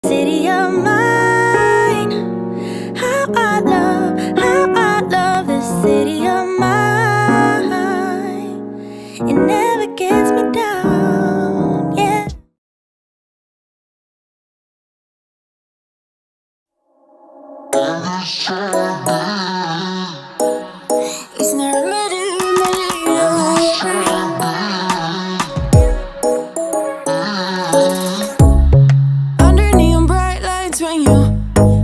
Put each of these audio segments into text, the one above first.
city of mine. How I love this city of mine. It never gets me down, yeah. It's not a remedy. Under neon bright lights when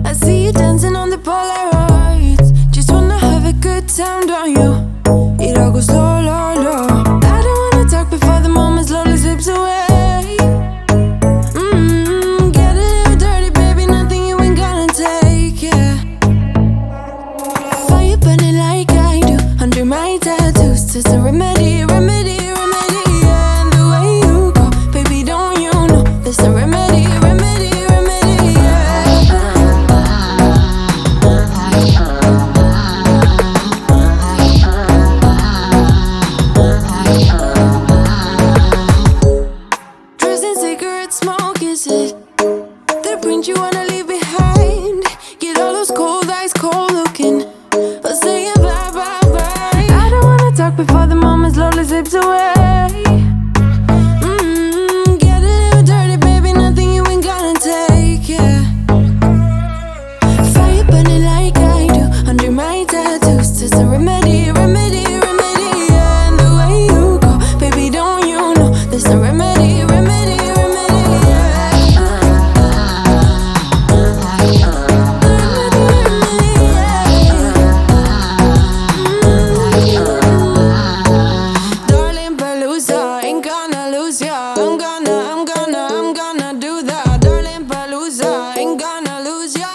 I see you dancing on the Polaroids. Just wanna have a good time, don't you? It all goes low, low, low. I don't wanna talk before the moment slowly slips away. Get a little dirty, baby, nothing you ain't gonna take, yeah. Fire burning like I do under my tattoos. There's a remedy, remedy, remedy, yeah. And the way you go, baby, don't you know? There's a remedy, remedy, remedy, yeah. Drugs and cigarette smoke, is it the print you wanna leave behind? Get all those cold eyes cold looking, or saying bye, bye, bye. I don't wanna talk before the moment slowly slips away. Get a little dirty, baby, nothing you ain't gonna take, yeah. Fire burning like I do under my tattoos. There's a remedy, remedy, remedy, yeah. And the way you go, baby, don't you know? There's a remedy, remedy, remedy, yeah. Darling Palooza, ain't gonna lose ya. I'm gonna do that. Darling Palooza, ain't gonna lose ya.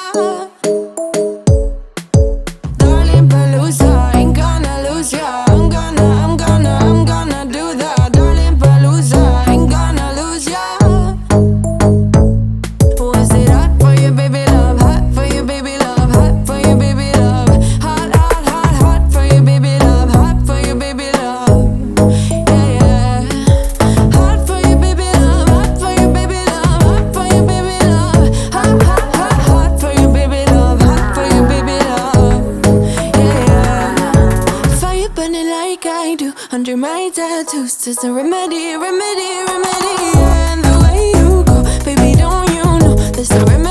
Darling Palooza, ain't gonna lose ya. I'm gonna do that. Darling Palooza, ain't gonna lose ya. Was it hot for you, baby love? Hot for you, baby love. Hot for you, baby love. Hot, hot, hot, hot for you, baby love. Hot for you, baby love. Yeah, yeah. Hot for you, baby love. Hot for you, baby love. Hot for you, baby love. Hot, hot, hot, hot for you, baby love. Hot for you, baby love. Yeah, yeah. Fire burning like I do under my tattoos. There's a remedy, remedy, remedy, yeah. And the way you go, baby, don't you know? There's a remedy.